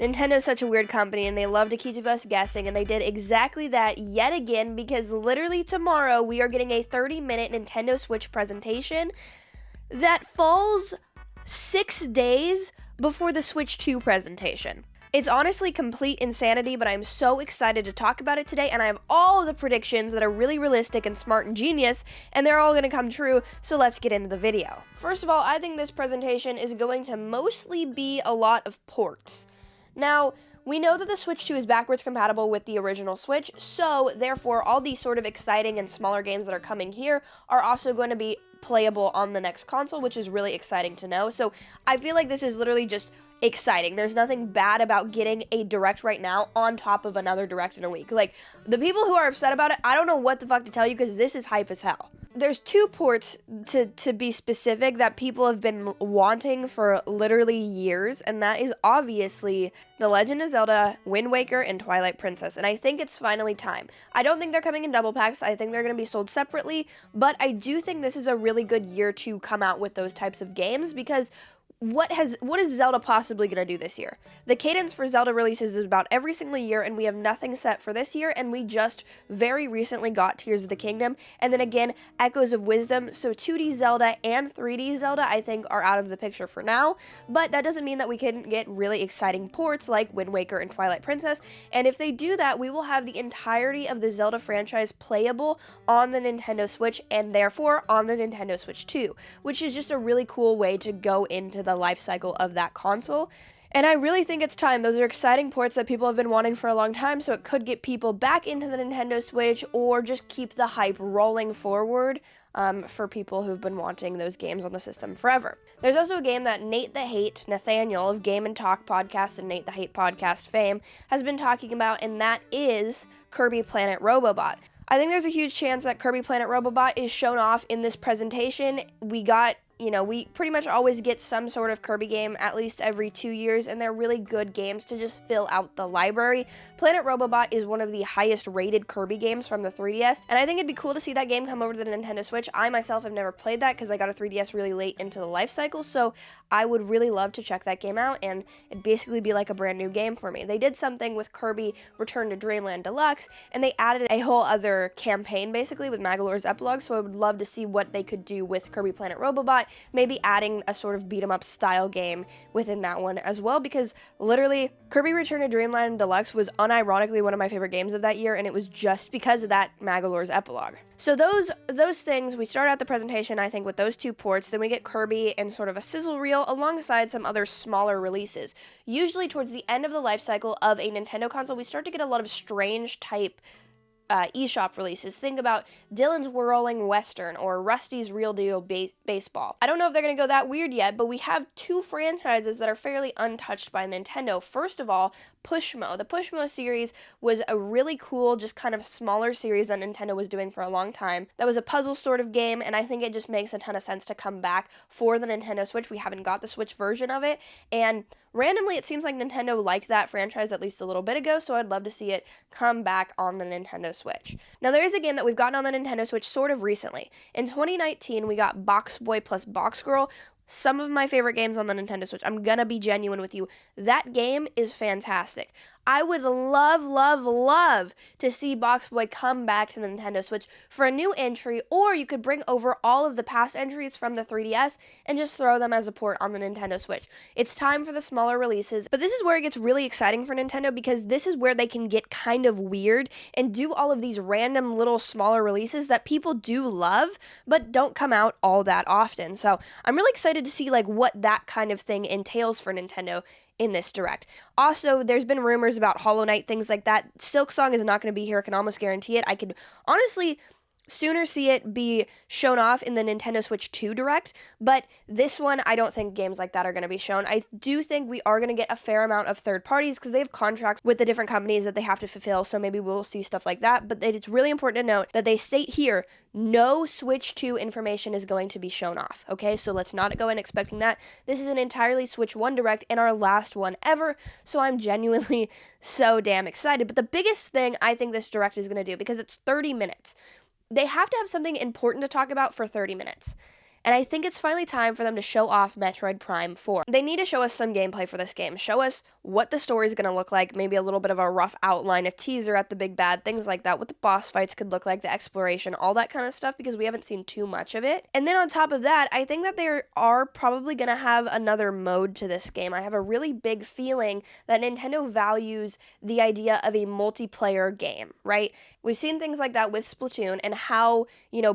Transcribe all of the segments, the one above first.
Nintendo's such a weird company, and they love to keep us guessing, and they did exactly that yet again, because literally tomorrow we are getting a 30-minute Nintendo Switch presentation that falls 6 days before the Switch 2 presentation. It's honestly complete insanity, but I'm so excited to talk about it today, and I have all the predictions that are really realistic and smart and genius, and they're all going to come true, so let's get into the video. First of all, I think this presentation is going to mostly be a lot of ports. Now, we know that the Switch 2 is backwards compatible with the original Switch, so therefore all these sort of exciting and smaller games that are coming here are also going to be playable on the next console, which is really exciting to know. So I feel like this is literally just exciting. There's nothing bad about getting a Direct right now on top of another Direct in a week. Like, the people who are upset about it, I don't know what the fuck to tell you, because this is hype as hell. There's 2 ports, to be specific, that people have been wanting for literally years, and that is obviously The Legend of Zelda, Wind Waker, and Twilight Princess, and I think it's finally time. I don't think they're coming in double packs. I think they're going to be sold separately, but I do think this is a really good year to come out with those types of games, because what is Zelda possibly going to do this year? The cadence for Zelda releases is about every single year, and we have nothing set for this year, and we just very recently got Tears of the Kingdom, and then again, Echoes of Wisdom, so 2D Zelda and 3D Zelda, I think, are out of the picture for now, but that doesn't mean that we couldn't get really exciting ports like Wind Waker and Twilight Princess, and if they do that, we will have the entirety of the Zelda franchise playable on the Nintendo Switch, and therefore on the Nintendo Switch 2, which is just a really cool way to go into the life cycle of that console. And I really think it's time. Those are exciting ports that people have been wanting for a long time, so it could get people back into the Nintendo Switch or just keep the hype rolling forward for people who've been wanting those games on the system forever. There's also a game that Nathaniel of Game and Talk podcast and Nate the Hate podcast fame has been talking about, and that is Kirby Planet Robobot. I think there's a huge chance that Kirby Planet Robobot is shown off in this presentation. We pretty much always get some sort of Kirby game at least every 2 years, and they're really good games to just fill out the library. Planet Robobot is one of the highest rated Kirby games from the 3DS, and I think it'd be cool to see that game come over to the Nintendo Switch. I myself have never played that because I got a 3DS really late into the life cycle, so I would really love to check that game out, and it'd basically be like a brand new game for me. They did something with Kirby Return to Dreamland Deluxe, and they added a whole other campaign basically with Magolor's Epilogue, so I would love to see what they could do with Kirby Planet Robobot, maybe adding a sort of beat-em-up style game within that one as well, because literally Kirby Return to Dreamland Deluxe was unironically one of my favorite games of that year, and it was just because of that Magolor's Epilogue. So those things, we start out the presentation, I think, with those 2 ports, then we get Kirby and sort of a sizzle reel alongside some other smaller releases. Usually towards the end of the life cycle of a Nintendo console, we start to get a lot of strange type eShop releases. Think about Dylan's Whirling Western or Rusty's Real Deal Baseball. I don't know if they're going to go that weird yet, but we have 2 franchises that are fairly untouched by Nintendo. First of all, Pushmo. The Pushmo series was a really cool, just kind of smaller series that Nintendo was doing for a long time. That was a puzzle sort of game, and I think it just makes a ton of sense to come back for the Nintendo Switch. We haven't got the Switch version of it, and randomly it seems like Nintendo liked that franchise at least a little bit ago, so I'd love to see it come back on the Nintendo Switch. Now, there is a game that we've gotten on the Nintendo Switch sort of recently. In 2019, we got Box Boy plus Box Girl. Some of my favorite games on the Nintendo Switch. I'm gonna be genuine with you. That game is fantastic. I would love to see Box Boy come back to the Nintendo Switch for a new entry, or you could bring over all of the past entries from the 3DS and just throw them as a port on the Nintendo Switch. It's time for the smaller releases, but this is where it gets really exciting for Nintendo, because this is where they can get kind of weird and do all of these random little smaller releases that people do love, but don't come out all that often. So I'm really excited to see like what that kind of thing entails for Nintendo in this Direct. Also, there's been rumors about Hollow Knight, things like that. Silksong is not going to be here, I can almost guarantee it. I could honestly sooner see it be shown off in the Nintendo Switch 2 Direct, but this one, I don't think games like that are going to be shown. I do think we are going to get a fair amount of third parties because they have contracts with the different companies that they have to fulfill, so maybe we'll see stuff like that, but it's really important to note that they state here, no Switch 2 information is going to be shown off, okay? So let's not go in expecting that. This is an entirely Switch 1 Direct and our last one ever, so I'm genuinely so damn excited. But the biggest thing I think this Direct is going to do, because it's 30 minutes, they have to have something important to talk about for 30 minutes. And I think it's finally time for them to show off Metroid Prime 4. They need to show us some gameplay for this game. Show us what the story is going to look like, maybe a little bit of a rough outline, a teaser at the big bad, things like that, what the boss fights could look like, the exploration, all that kind of stuff, because we haven't seen too much of it. And then on top of that, I think that they are probably going to have another mode to this game. I have a really big feeling that Nintendo values the idea of a multiplayer game, right? We've seen things like that with Splatoon and how,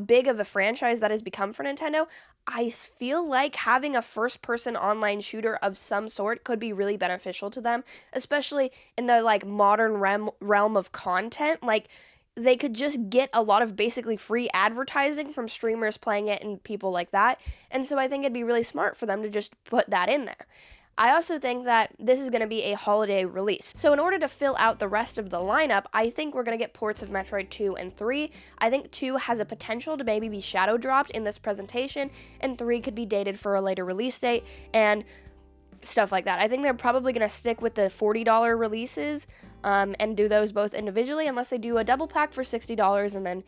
big of a franchise that has become for Nintendo. I feel like having a first-person online shooter of some sort could be really beneficial to them, especially in the, modern realm of content. They could just get a lot of basically free advertising from streamers playing it and people like that, and so I think it'd be really smart for them to just put that in there. I also think that this is going to be a holiday release. So in order to fill out the rest of the lineup, I think we're going to get ports of Metroid 2 and 3. I think 2 has a potential to maybe be shadow dropped in this presentation, and 3 could be dated for a later release date, and stuff like that. I think they're probably going to stick with the $40 releases and do those both individually, unless they do a double pack for $60 and then,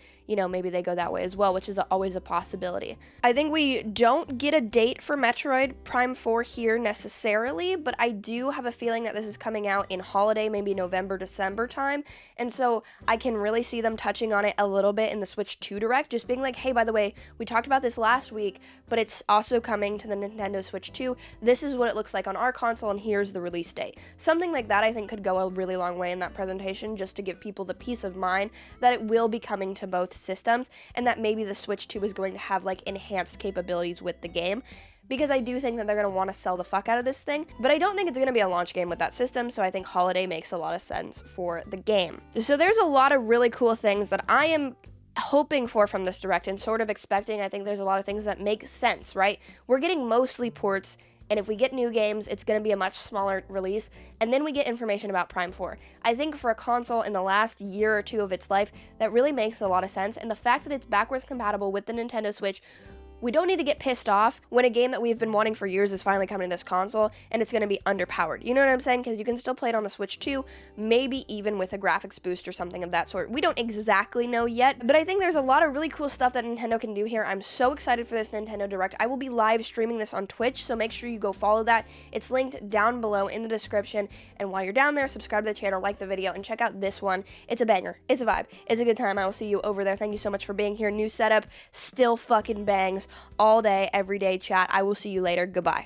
maybe they go that way as well, which is always a possibility. I think we don't get a date for Metroid Prime 4 here necessarily, but I do have a feeling that this is coming out in holiday, maybe November, December time, and so I can really see them touching on it a little bit in the Switch 2 Direct, just being like, hey, by the way, we talked about this last week, but it's also coming to the Nintendo Switch 2. This is what it looks like on our console, and here's the release date. Something like that I think could go a really long way in that presentation, just to give people the peace of mind that it will be coming to both systems, and that maybe the Switch 2 is going to have enhanced capabilities with the game, because I do think that they're going to want to sell the fuck out of this thing, but I don't think it's going to be a launch game with that system, so I think holiday makes a lot of sense for the game. So there's a lot of really cool things that I am hoping for from this Direct and sort of expecting. I think there's a lot of things that make sense, right? We're getting mostly ports, and if we get new games, it's going to be a much smaller release, and then we get information about Prime 4. I think for a console in the last year or two of its life, that really makes a lot of sense, and the fact that it's backwards compatible with the Nintendo Switch, we don't need to get pissed off when a game that we've been wanting for years is finally coming to this console and it's going to be underpowered. You know what I'm saying? Because you can still play it on the Switch 2, maybe even with a graphics boost or something of that sort. We don't exactly know yet, but I think there's a lot of really cool stuff that Nintendo can do here. I'm so excited for this Nintendo Direct. I will be live streaming this on Twitch, so make sure you go follow that. It's linked down below in the description, and while you're down there, subscribe to the channel, like the video, and check out this one. It's a banger. It's a vibe. It's a good time. I will see you over there. Thank you so much for being here. New setup, still fucking bangs. All day, every day, chat. I will see you later. Goodbye.